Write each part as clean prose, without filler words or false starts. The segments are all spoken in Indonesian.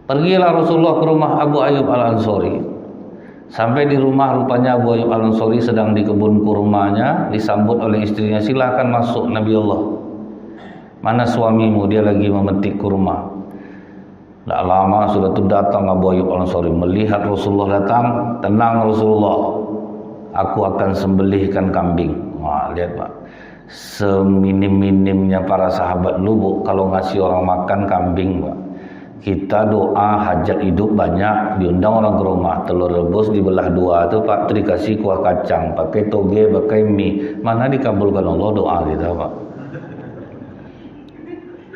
Pergilah Rasulullah ke rumah Abu Ayyub Al-Ansari. Sampai di rumah, rupanya Abu Ayyub Al-Ansari sedang di kebun kurmanya, disambut oleh istrinya, "Silahkan masuk Nabi Allah." "Mana suamimu?" "Dia lagi memetik kurma." Tak lama sudah itu datang Abu Ayyub Al-Ansari. Melihat Rasulullah datang, "Tenang Rasulullah, aku akan sembelihkan kambing." Wah, lihat Pak, seminim-minimnya para sahabat dulu Bu, kalau ngasih orang makan kambing Pak. Kita doa hajat hidup banyak, diundang orang ke rumah, telur rebus dibelah dua tuh Pak, itu dikasih kuah kacang, pakai toge, pakai mie. Mana dikabulkan Allah doa kita Pak?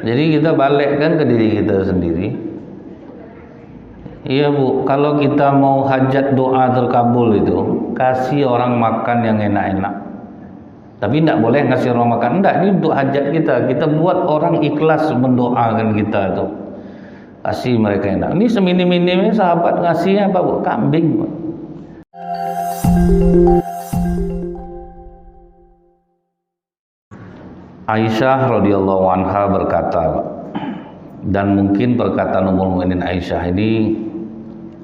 Jadi kita balikkan ke diri kita sendiri. Iya Bu, kalau kita mau hajat doa terkabul itu, kasih orang makan yang enak-enak. Tapi tidak boleh ngasih orang makan, enggak, ini untuk hajat kita. Kita buat orang ikhlas mendoakan kita tuh. Kasih mereka enak. Ini seminim-minimnya sahabat ngasihnya apa Bu? Kambing Bu. Aisyah radhiyallahu anha berkata, dan mungkin perkataan Ummul Mukminin Aisyah ini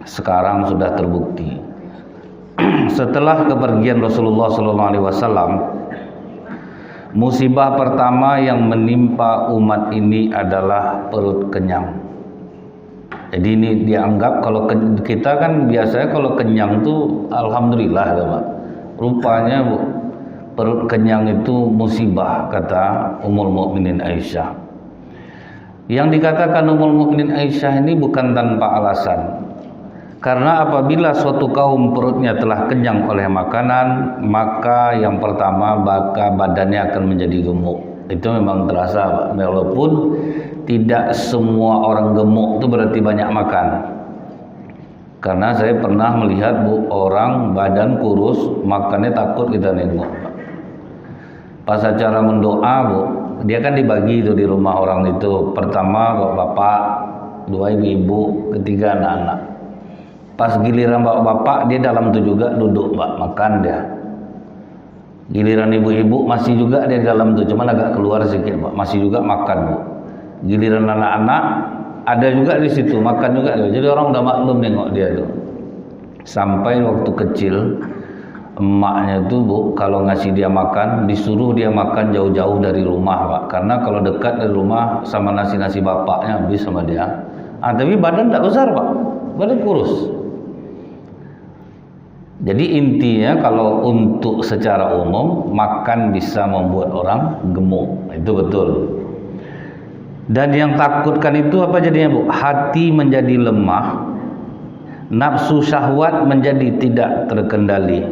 sekarang sudah terbukti. Setelah kepergian Rasulullah SAW, musibah pertama yang menimpa umat ini adalah perut kenyang. Jadi ini dianggap, kalau kita kan biasanya kalau kenyang tuh alhamdulillah ya Pak. Rupanya Bu, perut kenyang itu musibah, kata Ummul Mukminin Aisyah. Yang dikatakan Ummul Mukminin Aisyah ini bukan tanpa alasan. Karena apabila suatu kaum perutnya telah kenyang oleh makanan, maka yang pertama badannya akan menjadi gemuk. Itu memang terasa Pak. Walaupun tidak semua orang gemuk itu berarti banyak makan. Karena saya pernah melihat Bu, orang badan kurus, makannya takut kita nengok. Pas acara mendoa Bu, dia kan dibagi itu di rumah orang itu. Pertama bapak, dua ibu-ibu, ketiga anak-anak. Pas giliran bapak-bapak, dia dalam itu juga duduk Pak, makan dia. Giliran ibu-ibu masih juga dia dalam itu, cuman agak keluar sedikit Pak, masih juga makan Bu. Giliran anak-anak ada juga di situ, makan juga. Jadi orang udah maklum nengok dia tuh. Sampai waktu kecil emaknya tuh Bu, kalau ngasih dia makan, disuruh dia makan jauh-jauh dari rumah Pak. Karena kalau dekat dari rumah sama nasi-nasi bapaknya habis sama dia. Tapi badan tak besar Pak, badan kurus. Jadi intinya kalau untuk secara umum makan bisa membuat orang gemuk, itu betul. Dan yang takutkan itu apa jadinya Bu? Hati menjadi lemah, nafsu syahwat menjadi tidak terkendali.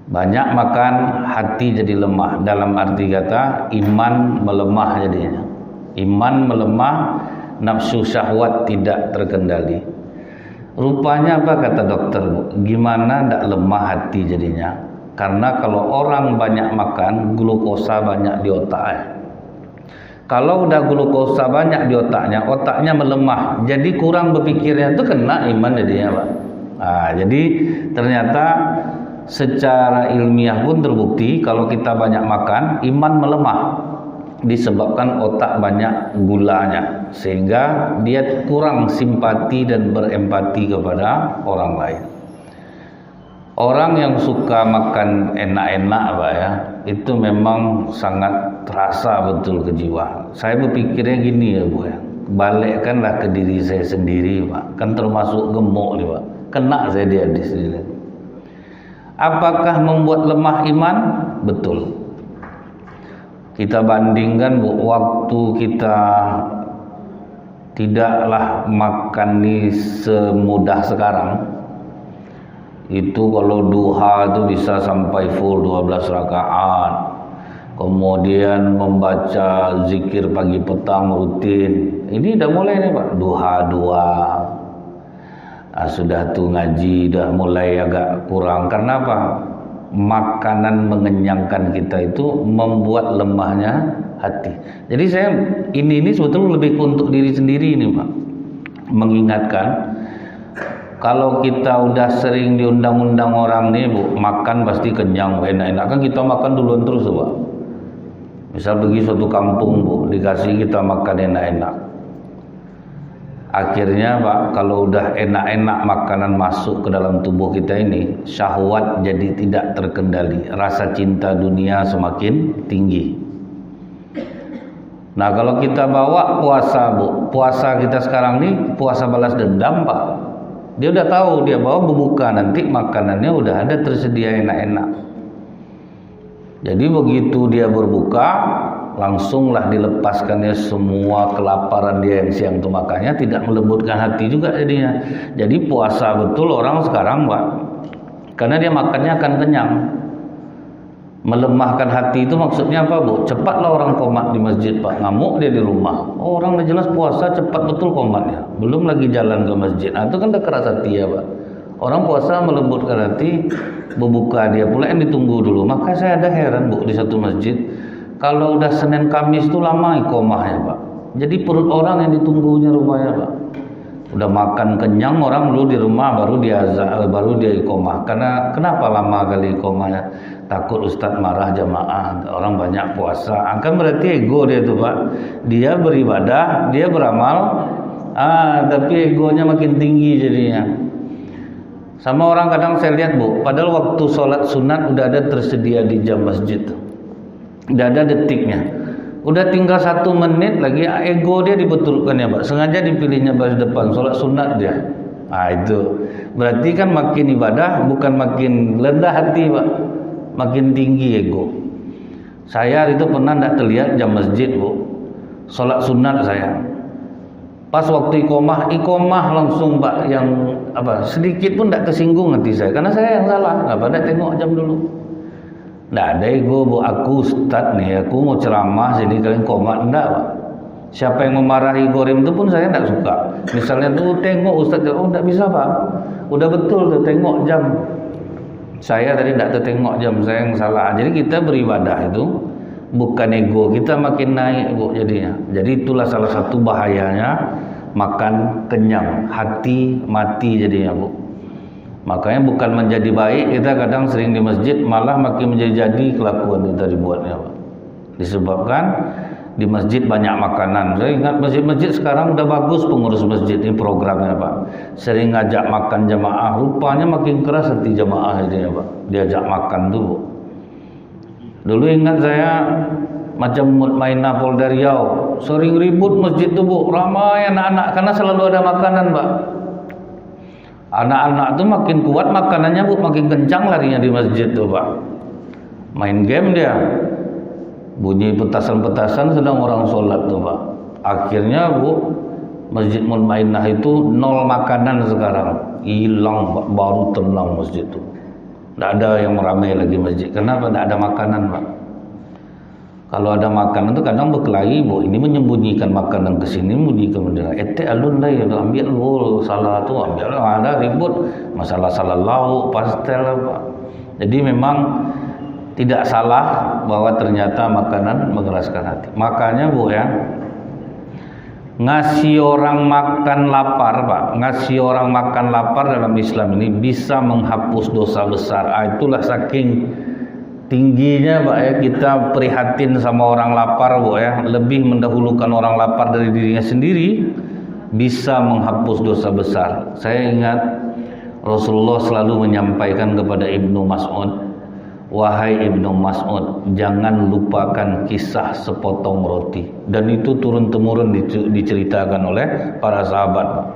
Banyak makan, hati jadi lemah. Dalam arti kata iman melemah jadinya. Iman melemah, nafsu syahwat tidak terkendali. Rupanya apa kata dokter Bu? Gimana tidak lemah hati jadinya? Karena kalau orang banyak makan, glukosa banyak di otak. Kalau udah glukosa banyak di otaknya, otaknya melemah, jadi kurang berpikirnya, itu kena iman jadinya Pak. Jadi ternyata secara ilmiah pun terbukti kalau kita banyak makan, iman melemah disebabkan otak banyak gulanya, sehingga dia kurang simpati dan berempati kepada orang lain. Orang yang suka makan enak-enak Pak ya, itu memang sangat terasa betul ke jiwa. Saya berpikirnya gini ya Bu ya, balikkanlah ke diri saya sendiri Pak, kan termasuk gemuk nih Pak, kena saya dia di sini. Apakah membuat lemah iman? Betul. Kita bandingkan Bu, waktu kita tidaklah makan ini semudah sekarang. Itu kalau duha itu bisa sampai full 12 rakaat. Kemudian membaca zikir pagi petang rutin. Ini udah mulai nih Pak, duha 2. Sudah tuh ngaji udah mulai agak kurang. Karena apa? Makanan mengenyangkan kita itu membuat lemahnya hati. Jadi saya ini sebetulnya lebih untuk diri sendiri ini Pak. Mengingatkan, kalau kita udah sering diundang-undang orang nih Bu, makan pasti kenyang, enak-enak, kan kita makan duluan terus Pak. Misal pergi suatu kampung Bu, dikasih kita makan enak-enak. Akhirnya Pak, kalau udah enak-enak makanan masuk ke dalam tubuh kita ini, syahwat jadi tidak terkendali, rasa cinta dunia semakin tinggi. Nah, kalau kita bawa puasa Bu, puasa kita sekarang nih puasa balas dendam Pak. Dia udah tahu, dia bawa berbuka nanti makanannya udah ada tersedia enak-enak. Jadi begitu dia berbuka, langsunglah dilepaskannya semua kelaparan dia yang siang itu, makanya tidak melembutkan hati juga jadinya. Jadi puasa betul orang sekarang Pak, karena dia makannya akan kenyang. Melemahkan hati itu maksudnya apa Bu? Cepatlah orang komat di masjid Pak, ngamuk dia di rumah. Oh, orang udah jelas puasa cepat betul komatnya, belum lagi jalan ke masjid. Nah, itu kan udah keras hati ya Pak. Orang puasa melembutkan hati, berbuka dia pula yang ditunggu dulu. Maka saya ada heran Bu, di satu masjid kalau udah Senin Kamis itu lama iqomahnya Pak. Jadi perut orang yang ditunggunya rupanya Pak. Udah makan kenyang orang dulu di rumah baru dia iqomah. Karena kenapa lama kali iqomahnya? Takut Ustadz marah jamaah, orang banyak puasa. Kan berarti ego dia tuh Pak. Dia beribadah, dia beramal, tapi egonya makin tinggi jadinya. Sama orang kadang saya lihat Bu, padahal waktu sholat sunat udah ada tersedia di jam masjid tuh. Udah ada detiknya, udah tinggal 1 menit lagi ego dia dibetulkan ya Pak, sengaja dipilihnya baris depan sholat sunat dia. Itu berarti kan makin ibadah bukan makin rendah hati Pak, makin tinggi ego. Saya itu pernah tidak terlihat jam masjid Bu, sholat sunat saya pas waktu iqomah langsung Pak, yang sedikit pun tidak tersinggung hati saya, karena saya yang salah, nggak pada tengok jam dulu. Nggak ada ego Bu, aku Ustadz nih, aku mau ceramah jadi kalian komat, enggak Pak. Siapa yang memarahi Gorim itu pun saya tidak suka. Misalnya tuh tengok Ustadz, oh enggak bisa Pak, udah betul tuh tengok jam. Saya tadi tidak tertengok jam, saya yang salah. Jadi kita beribadah itu bukan ego kita makin naik Bu jadinya. Jadi itulah salah satu bahayanya makan kenyang, hati mati jadinya Bu. Makanya bukan menjadi baik, kita kadang sering di masjid malah makin menjadi kelakuan kita dibuatnya Pak. Disebabkan di masjid banyak makanan. Saya ingat masjid-masjid sekarang udah bagus pengurus masjid ini programnya Pak. Sering ngajak makan jamaah, rupanya makin keras hati jamaah ini ya Pak. Diajak makan tuh Bu. Dulu ingat saya macam Mutmainah Polda Riau, sering ribut masjid tuh Bu, ramai anak-anak karena selalu ada makanan Pak. Anak-anak tuh makin kuat makanannya Bu, makin kencang larinya di masjid tuh Pak. Main game dia, bunyi petasan-petasan sedang orang sholat tuh Pak. Akhirnya Bu, Masjid Mutmainah itu 0 makanan sekarang, hilang Pak, baru tenang masjid tuh. Tidak ada yang ramai lagi masjid. Kenapa? Tidak ada makanan Pak. Kalau ada makanan itu kadang berkelahi Bu, ini menyembunyikan makanan ke sini, menyembunyikan bendera. Alun lah ya, ambil lu salah tuh, ambil ada ribut masalah salah lauk, pastel Pak. Jadi memang tidak salah bahwa ternyata makanan mengeraskan hati. Makanya Bu ya, ngasih orang makan lapar Pak, ngasih orang makan lapar dalam Islam ini bisa menghapus dosa besar. Itulah saking tingginya Pak ya, kita prihatin sama orang lapar Bu ya, lebih mendahulukan orang lapar dari dirinya sendiri, bisa menghapus dosa besar. Saya ingat Rasulullah selalu menyampaikan kepada Ibnu Mas'ud, wahai Ibnu Mas'ud, jangan lupakan kisah sepotong roti. Dan itu turun-temurun diceritakan oleh para sahabat.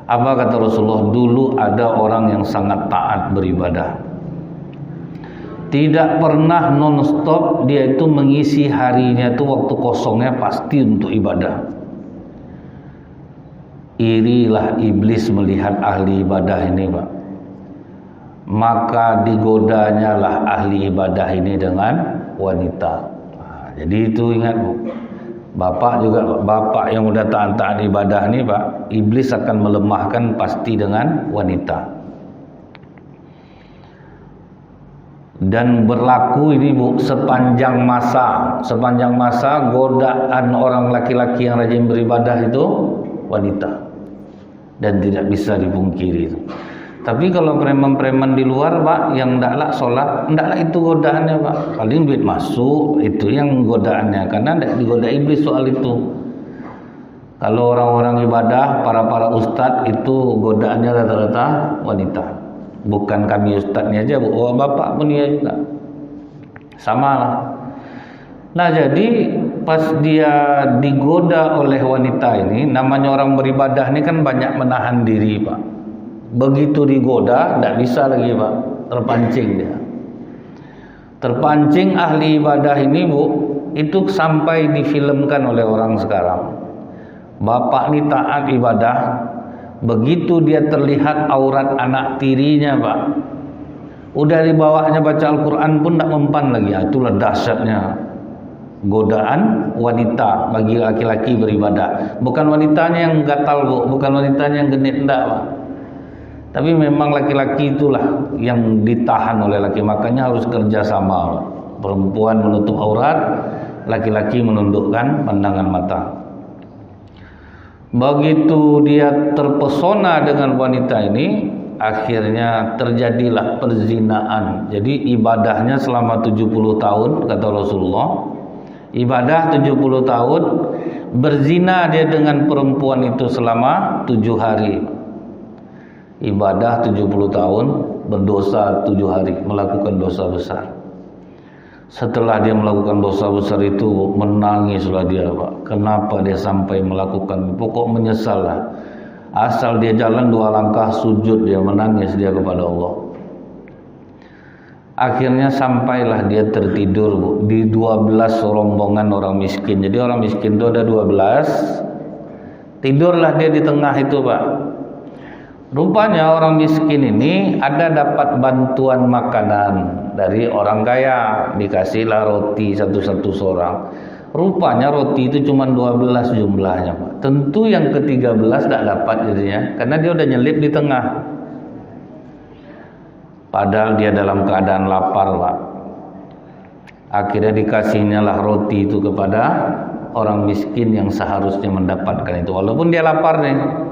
Apa kata Rasulullah? Dulu ada orang yang sangat taat beribadah, tidak pernah non-stop, dia itu mengisi harinya itu waktu kosongnya pasti untuk ibadah. Irilah iblis melihat ahli ibadah ini Pak, maka digodanya lah ahli ibadah ini dengan wanita. Jadi itu ingat Bu, Bapak juga Pak, Bapak yang udah taat-taat ibadah ini Pak, iblis akan melemahkan pasti dengan wanita. Dan berlaku ini Bu sepanjang masa godaan orang laki-laki yang rajin beribadah itu wanita, dan tidak bisa dipungkiri itu. Tapi kalau preman-preman di luar Pak yang ndaklah sholat, ndaklah itu godaannya Pak, paling duit masuk itu yang godaannya, karena ndak digoda iblis soal itu. Kalau orang-orang ibadah, para ustadz itu godaannya rata-rata wanita. Bukan kami ustadznya aja, bapak pun dia juga. Sama lah. Nah jadi pas dia digoda oleh wanita ini, namanya orang beribadah ini kan banyak menahan diri Pak. Begitu digoda, tidak bisa lagi Pak, terpancing dia. Terpancing ahli ibadah ini Bu, itu sampai difilmkan oleh orang sekarang. Bapak ini taat ibadah, begitu dia terlihat aurat anak tirinya Pak, udah di bawahnya baca Al-Quran pun tidak mempan lagi. Itulah dahsyatnya godaan wanita bagi laki-laki beribadah. Bukan wanitanya yang gatal Bu, bukan wanitanya yang genit, enggak Pak. Tapi memang laki-laki itulah yang ditahan oleh laki. Makanya harus kerjasama Pak. Perempuan menutup aurat, laki-laki menundukkan pandangan mata. Begitu dia terpesona dengan wanita ini, akhirnya terjadilah perzinaan. Jadi ibadahnya selama 70 tahun kata Rasulullah, ibadah 70 tahun, berzina dia dengan perempuan itu selama 7 hari. Ibadah 70 tahun, berdosa 7 hari, melakukan dosa besar. Setelah dia melakukan dosa besar itu, menangislah dia Pak. Kenapa dia sampai melakukan? Pokok menyesal lah. Asal dia jalan 2 langkah sujud, dia menangis dia kepada Allah. Akhirnya sampailah dia tertidur Bu, di 12 rombongan orang miskin. Jadi orang miskin itu ada 12. Tidurlah dia di tengah itu Pak. Rupanya orang miskin ini ada dapat bantuan makanan dari orang kaya, dikasihlah roti satu-satu seorang. Rupanya roti itu cuma 12 jumlahnya Pak. Tentu yang ke-13 tidak dapat jadinya, karena dia udah nyelip di tengah. Padahal dia dalam keadaan lapar Pak. Akhirnya dikasihnya lah roti itu kepada orang miskin yang seharusnya mendapatkan itu. Walaupun dia lapar nih.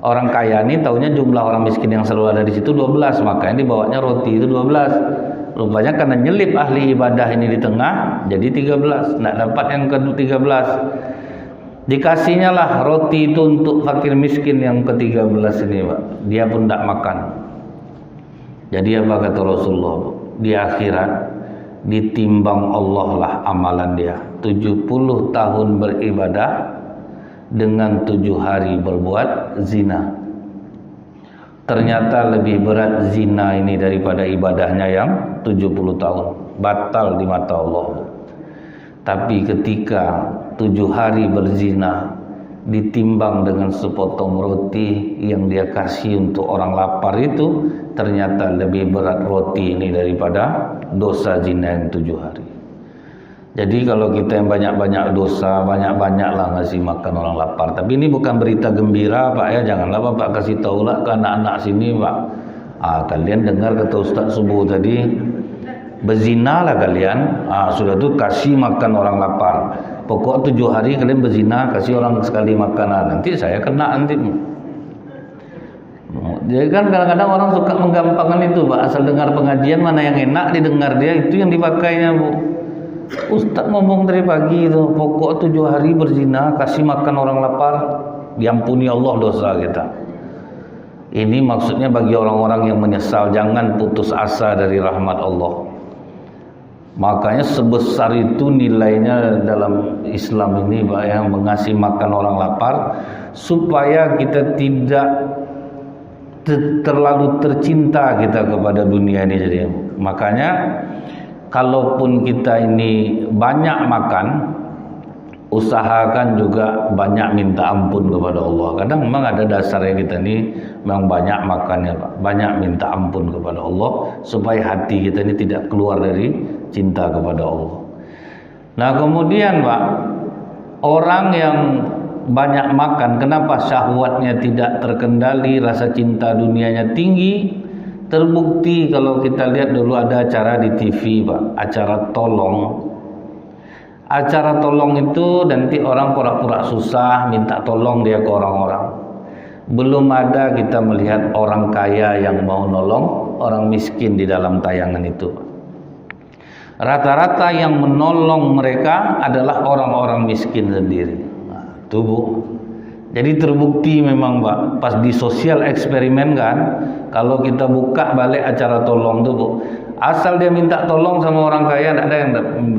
Orang kaya ini taunya jumlah orang miskin yang selalu ada di situ 12, makanya dibawanya roti itu 12. Rupanya karena nyelip ahli ibadah ini di tengah, jadi 13. Tidak dapat yang ke-13. Dikasihnya lah roti itu untuk fakir miskin yang ke-13 ini Pak. Dia pun tidak makan. Jadi apa kata Rasulullah? Di akhirat ditimbang Allah lah amalan dia. 70 tahun beribadah dengan 7 hari berbuat zina. Ternyata lebih berat zina ini daripada ibadahnya yang 70 tahun. Batal di mata Allah. Tapi ketika 7 hari berzina ditimbang dengan sepotong roti yang dia kasih untuk orang lapar itu, ternyata lebih berat roti ini daripada dosa zina yang 7 hari. Jadi kalau kita yang banyak-banyak dosa, banyak-banyaklah ngasih makan orang lapar. Tapi ini bukan berita gembira Pak ya, janganlah Bapak kasih tahulah ke anak-anak sini Pak. Kalian dengar kata Ustaz subuh tadi, berzinalah kalian. Sudah tuh kasih makan orang lapar. Pokok 7 hari kalian berzina, kasih orang sekali makanan. Nanti saya kena nanti. Jadi kan kadang-kadang orang suka menggampangkan itu Pak. Asal dengar pengajian mana yang enak didengar dia, itu yang dipakainya Bu. Ustaz ngomong dari pagi itu, pokok 7 hari berzina, kasih makan orang lapar, diampuni Allah dosa kita. Ini maksudnya bagi orang-orang yang menyesal, jangan putus asa dari rahmat Allah. Makanya sebesar itu nilainya dalam Islam ini Pak ya, mengasih makan orang lapar, supaya kita tidak terlalu tercinta kita kepada dunia ini. Jadi makanya kalaupun kita ini banyak makan, usahakan juga banyak minta ampun kepada Allah. Kadang memang ada dasarnya kita ini memang banyak makannya Pak, banyak minta ampun kepada Allah supaya hati kita ini tidak keluar dari cinta kepada Allah. Nah kemudian Pak, orang yang banyak makan, kenapa syahwatnya tidak terkendali, rasa cinta dunianya tinggi? Terbukti kalau kita lihat dulu ada acara di TV Pak, acara tolong. Acara tolong itu nanti orang pura-pura susah minta tolong dia ke orang-orang. Belum ada kita melihat orang kaya yang mau nolong orang miskin di dalam tayangan itu. Rata-rata yang menolong mereka adalah orang-orang miskin sendiri. Nah, itu Bu. Jadi terbukti memang Pak, pas di sosial eksperimen kan, kalau kita buka balik acara tolong tuh Bu, asal dia minta tolong sama orang kaya, tidak ada yang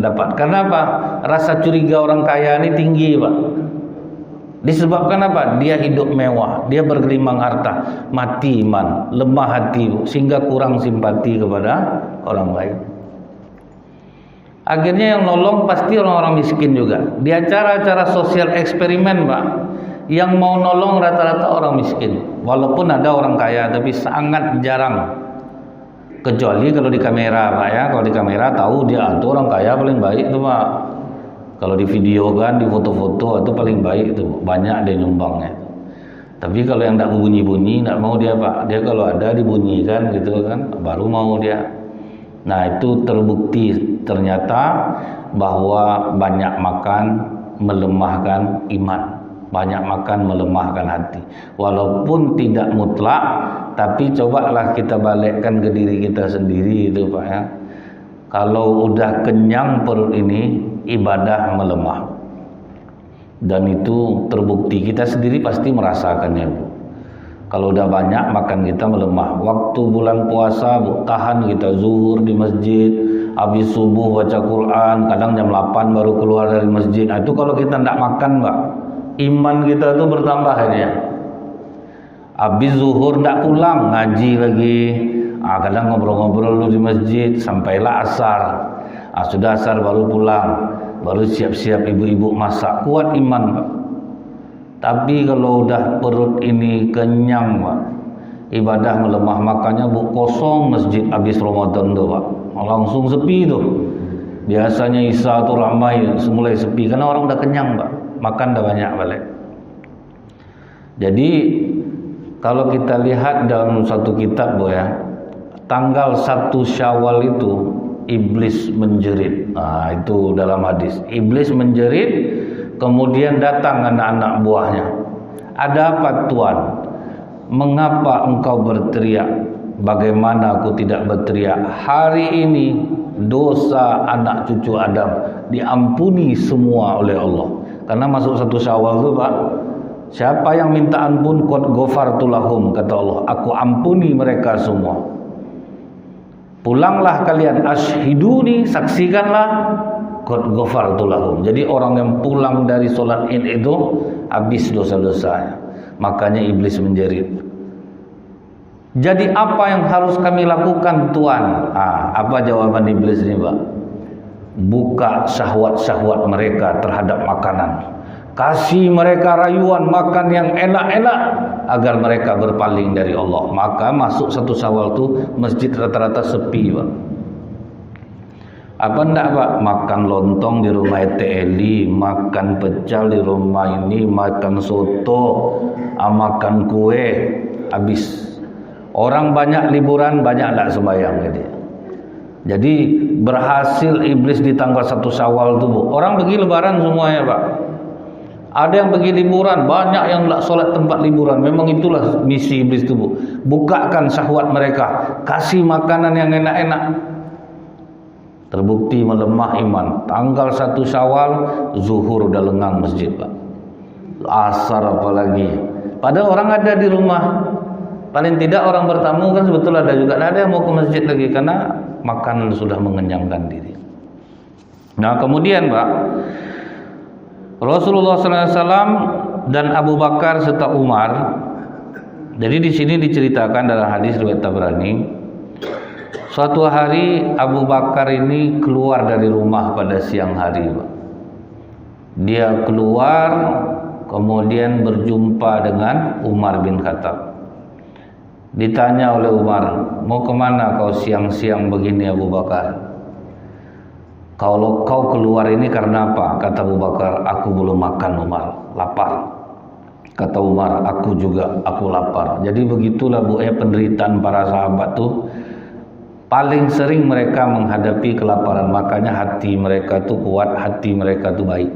dapat. Karena apa? Rasa curiga orang kaya ini tinggi Pak. Disebabkan apa? Dia hidup mewah, dia bergelimang harta, mati iman, lemah hati Bu, sehingga kurang simpati kepada orang lain. Akhirnya yang nolong pasti orang-orang miskin juga. Di acara-acara sosial eksperimen Pak, yang mau nolong rata-rata orang miskin. Walaupun ada orang kaya, tapi sangat jarang. Kecuali kalau di kamera Pak ya. Kalau di kamera tahu dia itu orang kaya paling baik tuh Pak. Kalau di video kan, di foto-foto itu paling baik tuh. Banyak dia nyumbangnya. Tapi kalau yang tidak bunyi-bunyi, tidak mau dia Pak. Dia kalau ada dibunyikan gitu kan, baru mau dia. Nah itu terbukti ternyata bahwa banyak makan melemahkan iman. Banyak makan melemahkan hati. Walaupun tidak mutlak, tapi cobalah kita balikkan ke diri kita sendiri itu Pak ya. Kalau udah kenyang perut ini, ibadah melemah. Dan itu terbukti, kita sendiri pasti merasakannya Bu. Kalau udah banyak makan kita melemah. Waktu bulan puasa Bu, tahan kita zuhur di masjid, habis subuh baca Quran, kadang jam 8 baru keluar dari masjid. Nah, itu kalau kita tidak makan Pak, iman kita itu bertambah aja. Habis zuhur tidak pulang, ngaji lagi. Kadang ngobrol-ngobrol dulu di masjid sampailah asar. Sudah asar baru pulang, baru siap-siap ibu-ibu masak. Kuat iman Pak. Tapi kalau udah perut ini kenyang Pak, ibadah melemah, makanya Bu kosong masjid habis Ramadan tuh Pak. Langsung sepi tuh. Biasanya Isya tuh ramai, mulai sepi karena orang udah kenyang Pak. Makan dah banyak balik. Jadi kalau kita lihat dalam satu kitab Bu ya, tanggal 1 Syawal itu iblis menjerit. Itu dalam hadis. Iblis menjerit, kemudian datang anak-anak buahnya. Ada apa Tuan? Mengapa engkau berteriak? Bagaimana aku tidak berteriak? Hari ini dosa anak cucu Adam diampuni semua oleh Allah. Karena masuk 1 Syawal itu Pak, siapa yang minta ampun, qad ghafartu lahum, kata Allah, aku ampuni mereka semua. Pulanglah kalian, ashiduni, saksikanlah, qad ghafartu lahum. Jadi orang yang pulang dari sholat Id itu habis dosa-dosanya. Makanya iblis menjerit. Jadi apa yang harus kami lakukan Tuan? Apa jawaban iblis ini Pak? Buka syahwat-syahwat mereka terhadap makanan. Kasih mereka rayuan makan yang enak-enak agar mereka berpaling dari Allah. Maka masuk 1 Syawal itu masjid rata-rata sepi Pak. Apa enggak Pak? Makan lontong di rumah Eli, makan pecel di rumah ini, makan soto, makan kue, habis. Orang banyak liburan, banyak enggak sembahyang jadi berhasil iblis di tanggal 1 Syawal itu Bu. Orang pergi lebaran semuanya Pak. Ada yang pergi liburan, banyak yang enggak sholat tempat liburan. Memang itulah misi iblis itu Bu. Bukakan syahwat mereka, kasih makanan yang enak-enak. Terbukti melemah iman. Tanggal 1 Syawal zuhur udah lengang masjid Pak. Asar apalagi. Padahal orang ada di rumah. Paling tidak orang bertamu kan sebetulnya ada juga. Tidak ada yang mau ke masjid lagi karena makanan sudah mengenyangkan diri. Nah kemudian Pak, Rasulullah SAW dan Abu Bakar serta Umar. Jadi di sini diceritakan dalam hadis riwayat Tabrani. Suatu hari Abu Bakar ini keluar dari rumah pada siang hari Pak. Dia keluar kemudian berjumpa dengan Umar bin Khattab. Ditanya oleh Umar, mau kemana kau siang-siang begini Abu Bakar? Kalau kau keluar ini karena apa? Kata Abu Bakar, aku belum makan Umar, lapar. Kata Umar, aku juga, aku lapar. Jadi begitulah Bu penderitaan para sahabat tuh. Paling sering mereka menghadapi kelaparan, makanya hati mereka tuh kuat, hati mereka tuh baik.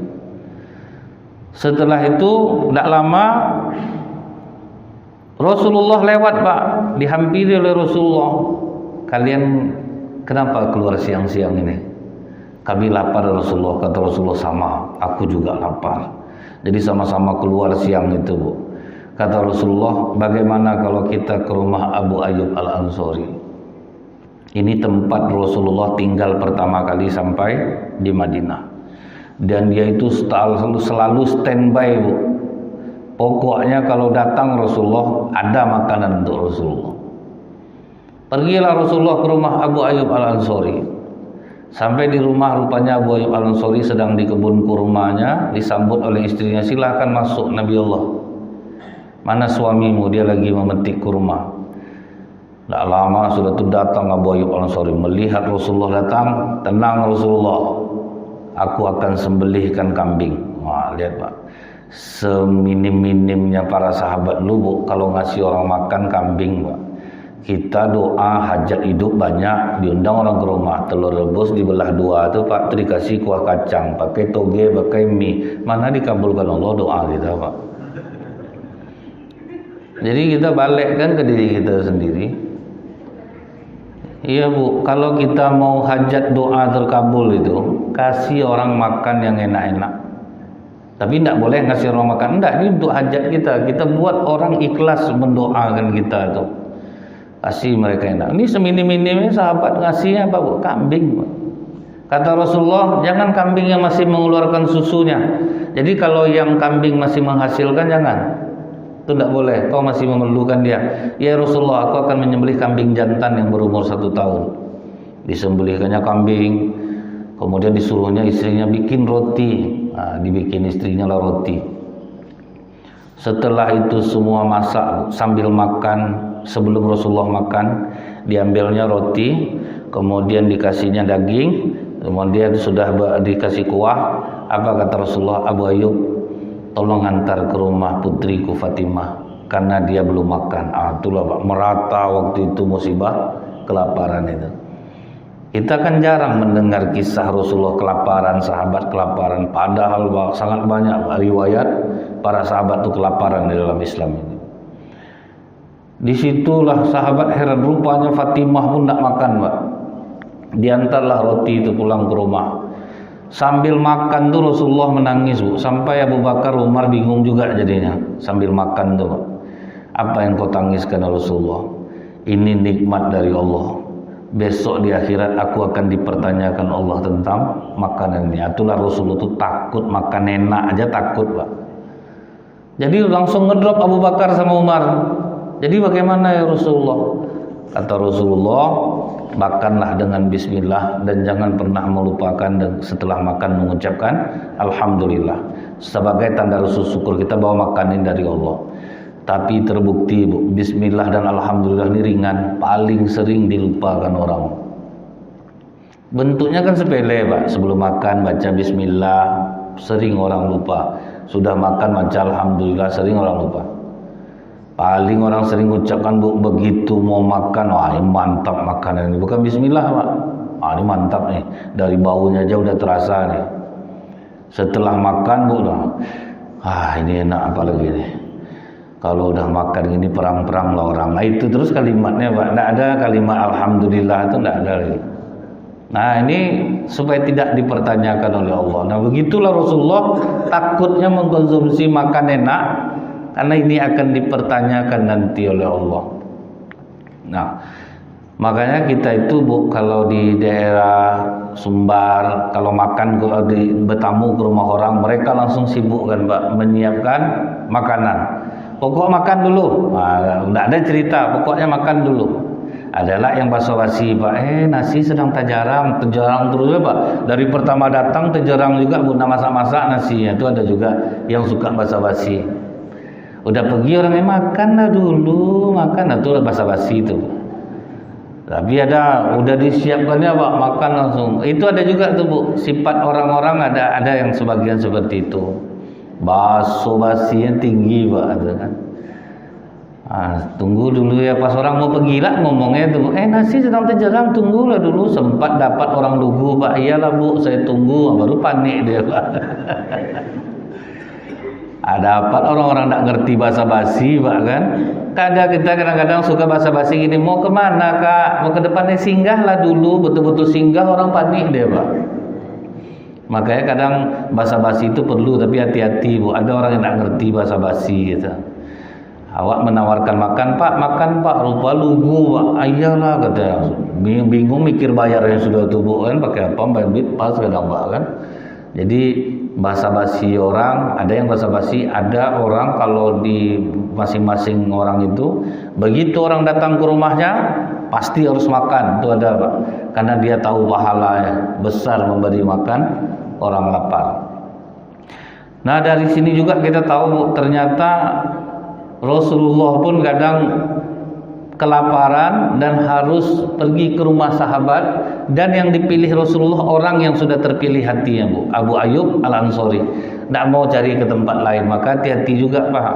Setelah itu tidak lama Rasulullah lewat Pak, dihampiri oleh Rasulullah. Kalian kenapa keluar siang-siang ini? Kami lapar Rasulullah. Kata Rasulullah, sama, aku juga lapar. Jadi sama-sama keluar siang itu, Bu. Kata Rasulullah, bagaimana kalau kita ke rumah Abu Ayyub Al-Ansari? Ini tempat Rasulullah tinggal pertama kali sampai di Madinah. Dan dia itu selalu standby, Bu. Pokoknya kalau datang Rasulullah, ada makanan untuk Rasulullah. Pergilah Rasulullah ke rumah Abu Ayyub Al-Ansari. Sampai di rumah, rupanya Abu Ayyub Al-Ansari sedang di kebun kurmanya, disambut oleh istrinya, silakan masuk Nabi Allah. Mana suamimu? Dia lagi memetik kurma. Tak lama sudah tu datang Abu Ayyub Al-Ansari, melihat Rasulullah datang, tenang Rasulullah, aku akan sembelihkan kambing. Wah, lihat Pak, seminim-minimnya para sahabat lu, Bu, kalau ngasih orang makan kambing, Pak. Kita doa hajat hidup banyak, diundang orang ke rumah, telur rebus dibelah dua tu Pak, dikasih kuah kacang, pakai toge, pakai mie, mana dikabulkan Allah doa kita, Pak. Jadi kita balikkan ke diri kita sendiri. Iya, Bu, kalau kita mau hajat doa terkabul itu, kasih orang makan yang enak-enak. Tapi tidak boleh ngasih orang makan, enggak, ini untuk hajat kita. Kita buat orang ikhlas mendoakan kita itu. Kasih mereka enak. Ini seminim-minimnya sahabat ngasihnya apa, Bu? Kambing, Bu. Kata Rasulullah, jangan kambing yang masih mengeluarkan susunya. Jadi kalau yang kambing masih menghasilkan, jangan. Itu tidak boleh, kau masih memerlukan dia. Ya Rasulullah, aku akan menyembelih kambing jantan yang berumur 1 tahun. Disembelihkannya kambing, kemudian disuruhnya istrinya bikin roti. Nah, dibikin istrinya lah roti. Setelah itu semua masak sambil makan. Sebelum Rasulullah makan, diambilnya roti, kemudian dikasihnya daging, kemudian sudah dikasih kuah. Apa kata Rasulullah? Abu Ayyub, tolong hantar ke rumah putriku Fatimah, karena dia belum makan. Itulah Pak, merata waktu itu musibah kelaparan itu. Kita kan jarang mendengar kisah Rasulullah kelaparan, sahabat kelaparan. Padahal sangat banyak riwayat para sahabat itu kelaparan di dalam Islam ini. Disitulah sahabat heran, rupanya Fatimah pun tidak makan, Pak. Diantarlah roti itu pulang ke rumah. Sambil makan tuh Rasulullah menangis, Bu. Sampai Abu Bakar, Umar bingung juga jadinya. Sambil makan tuh, Pak. Apa yang kau tangiskan Rasulullah? Ini nikmat dari Allah. Besok di akhirat aku akan dipertanyakan Allah tentang makanan ini. Itulah Rasulullah itu takut makan enak aja takut, Pak. Jadi langsung ngedrop Abu Bakar sama Umar. Jadi bagaimana ya Rasulullah? Kata Rasulullah, makanlah dengan bismillah dan jangan pernah melupakan dan setelah makan mengucapkan alhamdulillah. Sebagai tanda rasa syukur kita bahwa makan ini dari Allah. Tapi terbukti, Bu, bismillah dan alhamdulillah ini ringan, paling sering dilupakan orang. Bentuknya kan sepele, Pak. Sebelum makan baca bismillah, sering orang lupa. Sudah makan baca alhamdulillah, sering orang lupa. Paling orang sering ucapkan, Bu, begitu mau makan, wah ini mantap makanan ini. Bukan bismillah, Pak. Ini mantap nih. Dari baunya aja udah terasa nih. Setelah makan, Bu, ini enak apalagi nih. Kalau udah makan ini perang-perang lah orang. Nah itu terus kalimatnya, Pak. Tidak ada kalimat alhamdulillah itu, tidak ada lagi. Nah ini supaya tidak dipertanyakan oleh Allah. Nah begitulah Rasulullah takutnya mengkonsumsi makan enak, karena ini akan dipertanyakan nanti oleh Allah. Nah, makanya kita itu, Bu, kalau di daerah Sumbar, kalau makan bertamu ke rumah orang, mereka langsung sibuk kan, Pak, menyiapkan makanan. Pokok makan dulu. Tidak ada cerita, pokoknya makan dulu. Adalah yang basa-basi, Pak. Nasi sedang terjarang terus ya, Pak. Dari pertama datang terjarang juga, Bu, masak-masak nasinya. Itu ada juga yang suka basa-basi. Udah pergi orangnya makanlah dulu, makan, itu udah basa-basi itu. Tapi udah disiapkannya, Pak, makan langsung. Itu ada juga tuh, Bu, sifat orang-orang ada yang sebagian seperti itu. Basa-basinya tinggi, Pak, ada kan. Tunggu dulu ya, pas orang mau pergi lah ngomongnya tuh, nasi sedang terjarang, tunggulah dulu, sempat dapat orang lugu, Pak. Iyalah, Bu, saya tunggu, baru panik dia, Pak. Dapat orang-orang tak ngerti bahasa basi, Pak, kan. Kita kadang-kadang suka bahasa basi gini, mau kemana, Kak? Mau ke depannya, singgah lah dulu, betul-betul singgah, orang panik dia, Pak. Makanya kadang basa-basi itu perlu, tapi hati-hati Bu. Ada orang yang tak ngerti basa-basi gitu. Awak menawarkan makan Pak, rupa lugu Pak. Ayalah kata. Bingung mikir bayarnya sudah tubuh kan, pakai apa? Bayar duit pas kadang Pak kan. Jadi basa-basi orang, ada yang basa-basi, ada orang kalau di masing-masing orang itu begitu orang datang ke rumahnya pasti harus makan, itu ada Pak. Karena dia tahu pahalanya besar memberi makan orang lapar. Nah, dari sini juga kita tahu ternyata Rasulullah pun kadang kelaparan dan harus pergi ke rumah sahabat, dan yang dipilih Rasulullah orang yang sudah terpilih hatinya Bu, Abu Ayyub Al-Ansari. Tidak mau cari ke tempat lain. Maka hati-hati juga Pak.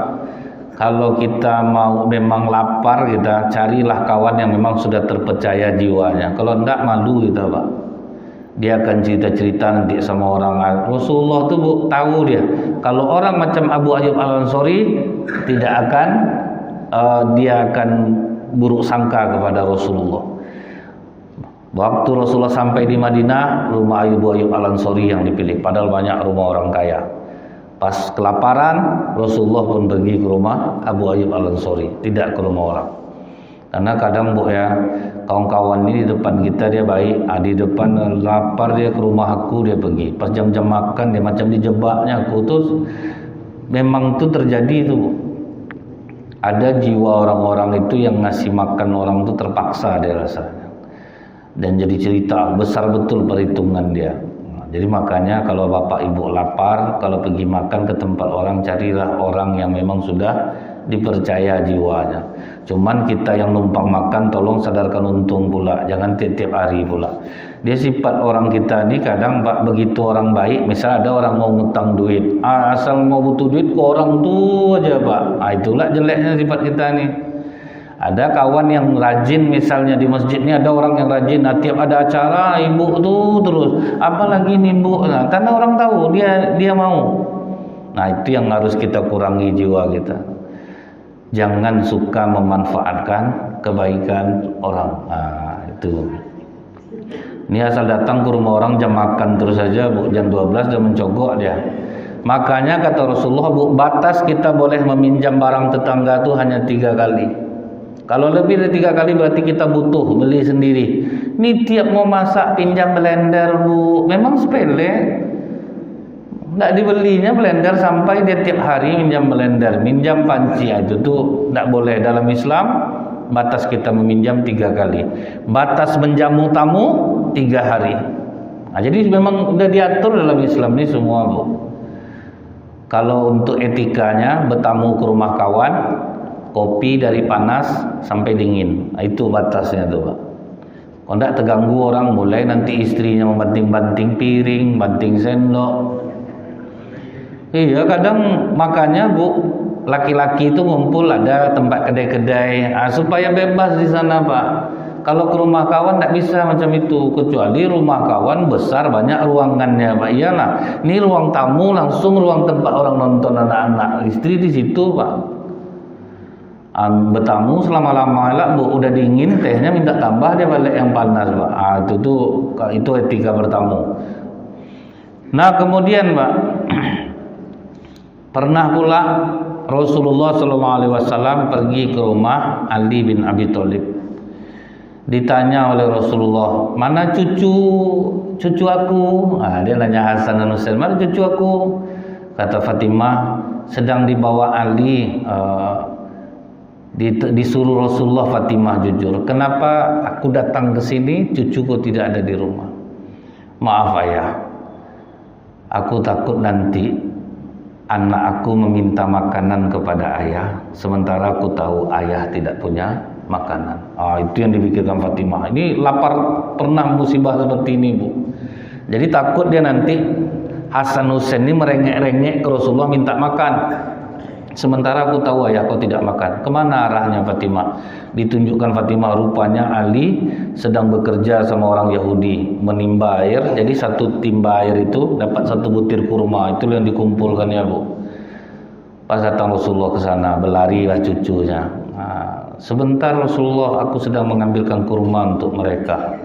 Kalau kita mau memang lapar, kita carilah kawan yang memang sudah terpercaya jiwanya. Kalau tidak, malu kita Pak. Dia akan cerita-cerita nanti sama orang. Rasulullah tuh Bu, tahu dia kalau orang macam Abu Ayyub Al-Ansari tidak akan dia akan buruk sangka kepada Rasulullah. Waktu Rasulullah sampai di Madinah, rumah Abu Ayyub Al-Ansari yang dipilih, padahal banyak rumah orang kaya. Pas kelaparan, Rasulullah pun pergi ke rumah Abu Ayyub Al-Ansari, tidak ke rumah orang. Karena kadang Bu ya, kawan-kawan ini di depan kita dia baik, di depan lapar dia ke rumah aku dia pergi. Pas jam-jam makan dia macam dijebaknya aku tuh. Memang itu terjadi itu Bu. Ada jiwa orang-orang itu yang ngasih makan orang itu terpaksa dia rasanya. Dan jadi cerita besar betul perhitungan dia. Jadi makanya kalau bapak ibu lapar, kalau pergi makan ke tempat orang, carilah orang yang memang sudah dipercaya jiwanya. Cuman kita yang numpang makan tolong sadarkan untung pula, jangan tiap-tiap hari pula. Dia sifat orang kita ini kadang begitu orang baik, misal ada orang mau ngutang duit, asal mau butuh duit ke orang tuh aja Pak. Itulah jeleknya sifat kita nih. Ada kawan yang rajin, misalnya di masjid ini ada orang yang rajin, tiap ada acara ibu tuh terus, apalagi nih Bu, nah, karena orang tahu dia mau. Nah itu yang harus kita kurangi jiwa kita. Jangan suka memanfaatkan kebaikan orang. Nah, itu. Ini asal datang ke rumah orang jam makan terus saja Bu, jam 12 dia mencogok dia. Makanya kata Rasulullah Bu, batas kita boleh meminjam barang tetangga itu hanya 3 kali. Kalau lebih dari 3 kali berarti kita butuh beli sendiri. Ini tiap mau masak pinjam blender Bu, memang sepele. Tidak dibelinya blender sampai dia tiap hari minjam blender, minjam panci, itu tuh tidak boleh. Dalam Islam batas kita meminjam 3 kali. Batas menjamu tamu 3 hari. Nah, jadi memang sudah diatur dalam Islam ini semua Bu. Kalau untuk etikanya bertamu ke rumah kawan, kopi dari panas sampai dingin. Nah, itu batasnya tuh Pak. Kalau tidak terganggu orang, mulai nanti istrinya membanting-banting piring, banting sendok. Iya, kadang makanya Bu, laki-laki itu ngumpul ada tempat kedai-kedai supaya bebas di sana Pak. Kalau ke rumah kawan tidak bisa macam itu, kecuali rumah kawan besar banyak ruangannya Pak. Iyalah, ini ruang tamu langsung ruang tempat orang nonton anak-anak, istri di situ Pak. Bertamu selama-lama lah Bu, udah dingin tehnya minta tambah dia balik yang panas Pak. Itu etika bertamu. Nah kemudian Pak, pernah pula Rasulullah SAW pergi ke rumah Ali bin Abi Thalib. Ditanya oleh Rasulullah, mana cucu aku? Dia nanya Hasan dan Husain, mana cucu aku? Kata Fatimah, sedang dibawa Ali. Disuruh Rasulullah, Fatimah jujur, kenapa aku datang ke sini cucuku tidak ada di rumah? Maaf ayah, aku takut nanti anak aku meminta makanan kepada ayah, sementara aku tahu ayah tidak punya makanan. Itu yang dipikirkan Fatimah. Ini lapar, pernah musibah seperti ini Bu. Jadi takut dia nanti Hasan Husain ini merengek-rengek ke Rasulullah minta makan, sementara aku tahu ayah kau tidak makan. Kemana arahnya Fatimah? Ditunjukkan Fatimah, rupanya Ali sedang bekerja sama orang Yahudi menimba air. Jadi satu timba air itu dapat 1 butir kurma, itu yang dikumpulkan ya Bu. Pas datang Rasulullah ke sana, berlarilah cucunya. Sebentar Rasulullah, aku sedang mengambilkan kurma untuk mereka.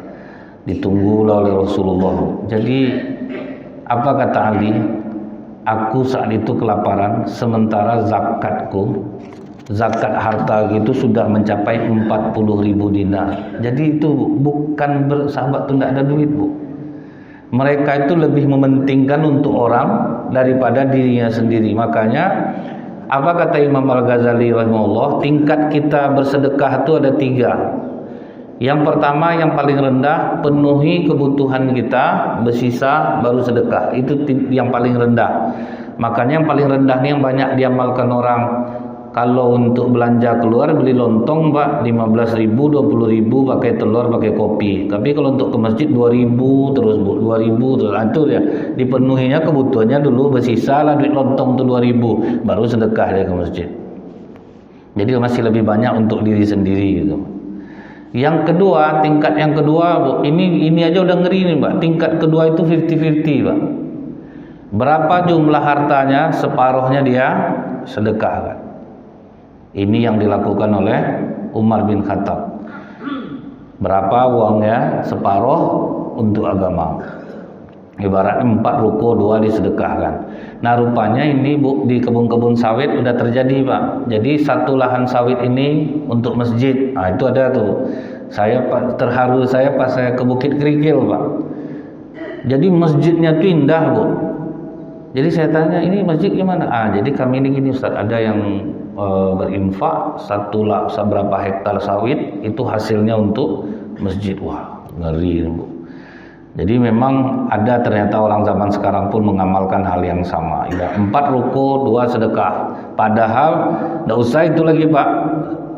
Ditunggulah oleh Rasulullah. Jadi Apa kata Ali? Aku saat itu kelaparan, sementara zakat harta gitu sudah mencapai 40.000 dinar. Jadi itu bukan sahabat itu tidak ada duit, Bu. Mereka itu lebih mementingkan untuk orang daripada dirinya sendiri. Makanya apa kata Imam Al-Ghazali rahimahullah, tingkat kita bersedekah itu ada 3. Yang pertama, yang paling rendah, penuhi kebutuhan kita, bersisa baru sedekah. Itu yang paling rendah. Makanya yang paling rendah ini yang banyak diamalkan orang. Kalau untuk belanja keluar, beli lontong Pak 15.000, 20.000, pakai telur, pakai kopi. Tapi kalau untuk ke masjid 2.000 terus Bu, 2.000 terus. Itu ya, dipenuhinya kebutuhannya dulu, bersisa lah duit lontong tuh 2.000, baru sedekah dia ke masjid. Jadi masih lebih banyak untuk diri sendiri gitu. Yang kedua, tingkat yang kedua Bu, ini aja udah ngeri nih Pak. Tingkat kedua itu 50-50 Pak. Berapa jumlah hartanya, separuhnya dia sedekahkan. Ini yang dilakukan oleh Umar bin Khattab. Berapa uangnya? Separuh untuk agama. Ibaratnya 4 ruko, 2 disedekahkan. Nah rupanya ini Bu, di kebun-kebun sawit udah terjadi Pak. Jadi satu lahan sawit ini untuk masjid. Nah itu ada tuh. Saya terharu saya pas saya ke Bukit Kerikil Pak. Jadi masjidnya tuh indah Bu. Jadi saya tanya, ini masjid gimana? Jadi kami ini gini Ustaz, ada yang berinfak seberapa hektar sawit itu hasilnya untuk masjid. Wah ngeri Bu. Jadi memang ada ternyata orang zaman sekarang pun mengamalkan hal yang sama. 4 ruko, 2 sedekah. Padahal tidak usah itu lagi Pak,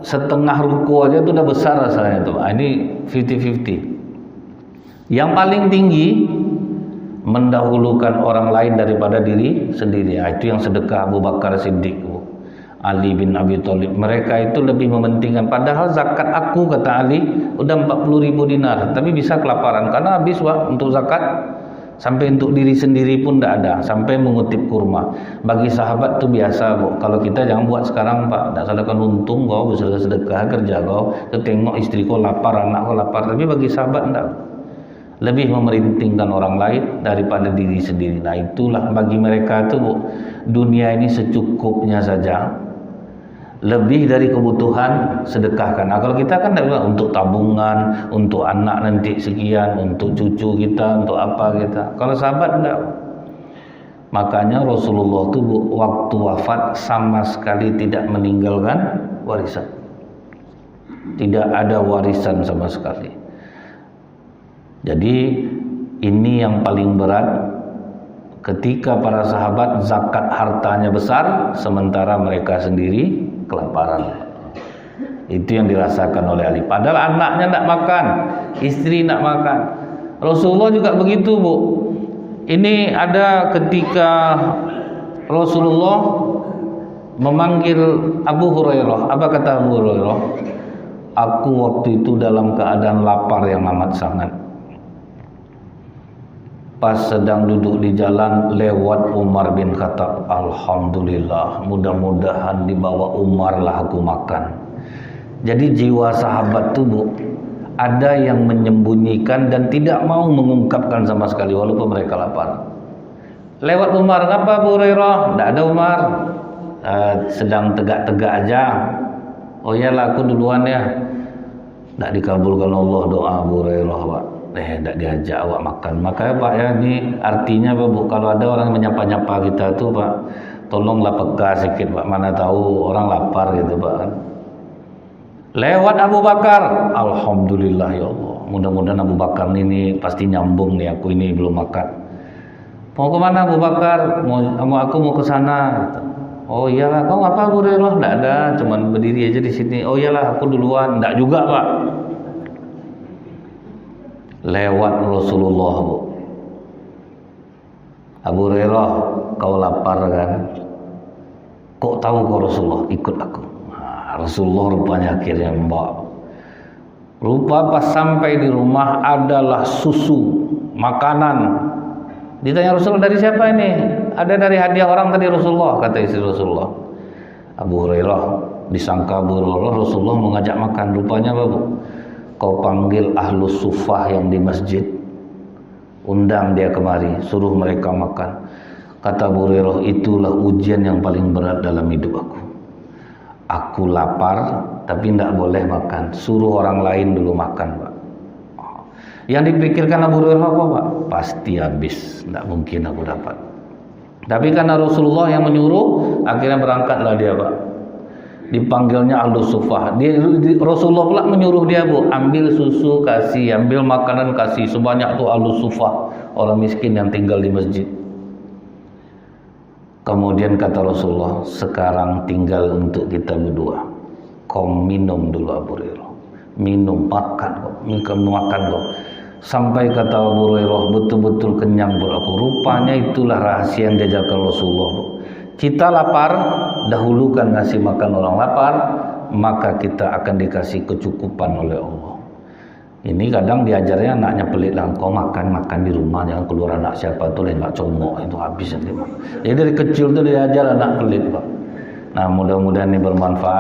setengah ruko aja itu udah besar rasanya tuh. Ini 50-50. Yang paling tinggi mendahulukan orang lain daripada diri sendiri. Itu yang sedekah Abu Bakar Siddiq, Ali bin Abi Thalib. Mereka itu lebih mementingkan. Padahal zakat aku, kata Ali, udah 40.000 dinar, tapi bisa kelaparan karena habis Pak untuk zakat. Sampai untuk diri sendiri pun tidak ada, sampai mengutip kurma. Bagi sahabat itu biasa Bu. Kalau kita jangan buat sekarang Pak, tidak sadar untung kau bisa sedekah kerja kau, tengok istri kau lapar, anak kau lapar. Tapi bagi sahabat tidak, lebih mementingkan orang lain daripada diri sendiri. Nah itulah bagi mereka itu Bu, dunia ini secukupnya saja, lebih dari kebutuhan sedekahkan. Nah kalau kita kan tidak, untuk tabungan, untuk anak nanti sekian, untuk cucu kita, untuk apa kita. Kalau sahabat tidak. Makanya Rasulullah itu Bu, waktu wafat sama sekali tidak meninggalkan warisan. Tidak ada warisan sama sekali. Jadi ini yang paling berat, ketika para sahabat zakat hartanya besar, sementara mereka sendiri kelaparan. Itu yang dirasakan oleh Ali. Padahal anaknya tidak makan, istri tidak makan. Rasulullah juga begitu Bu. Ini ada ketika Rasulullah memanggil Abu Hurairah. Apa kata Abu Hurairah? Aku waktu itu dalam keadaan lapar yang amat sangat. Pas sedang duduk di jalan, lewat Umar bin Khattab. Alhamdulillah, mudah-mudahan dibawa Umar lah aku makan. Jadi jiwa sahabat itu Bu, ada yang menyembunyikan dan tidak mau mengungkapkan sama sekali walaupun mereka lapar. Lewat Umar, ngapa Abu Hurairah? Tidak ada Umar, sedang tegak-tegak aja. Oh iyalah aku duluan ya. Tidak dikabulkan Allah doa Abu Hurairah Pak. Tidak diajak awak makan. Makanya Pak ya, ini artinya Pak Bu, kalau ada orang menyapa-nyapa kita tuh Pak, tolonglah peka sedikit Pak, mana tahu orang lapar gitu Pak kan. Lewat Abu Bakar, alhamdulillah ya Allah, mudah-mudahan Abu Bakar ini pasti nyambung nih, aku ini belum makan. Mau kemana Abu Bakar? Aku mau ke sana. Oh iyalah, kau ngapa Abu Hurairah? Tidak ada, cuman berdiri aja di sini. Oh iyalah, aku duluan. Tidak juga Pak. Lewat Rasulullah Bu. Abu Hurairah, kau lapar kan? Kok tahu kau Rasulullah? Ikut aku. Rasulullah rupanya akhirnya membawa. Rupa pas sampai di rumah adalah susu, makanan. Ditanya Rasulullah, dari siapa ini? Ada dari hadiah orang tadi Rasulullah, kata istri Rasulullah. Abu Hurairah, disangka Abu Hurairah Rasulullah mengajak makan. Rupanya apa Bu? Kau panggil ahlus sufah yang di masjid. undang dia kemari, suruh mereka makan. Kata Abu Hurairah, itulah ujian yang paling berat dalam hidup aku. Aku lapar tapi tidak boleh makan, suruh orang lain dulu makan, Pak. Yang dipikirkan Abu Hurairah apa, Pak? Pasti habis, tidak mungkin aku dapat. Tapi karena Rasulullah yang menyuruh, akhirnya berangkatlah dia, Pak. Dipanggilnya Ahlus Suffah. Rasulullah pula menyuruh dia, Bu, ambil susu kasih, ambil makanan kasih, sebanyak tuh Ahlus Suffah, orang miskin yang tinggal di masjid. Kemudian kata Rasulullah, sekarang tinggal untuk kita berdua. Kau minum dulu Abu Hurairah. Minum, makan kau. Sampai kata Abu Hurairah, betul-betul kenyang buat aku. Rupanya itulah rahasia yang diajarkan Rasulullah. Kita lapar, dahulukan ngasih makan orang lapar, maka kita akan dikasih kecukupan oleh Allah. Ini kadang diajarnya anaknya pelit lah, kau makan di rumah, jangan keluar anak siapa tuh nggak comok, itu habis nanti. Jadi dari kecil tuh diajar anak pelit, Pak. Nah, mudah-mudahan ini bermanfaat.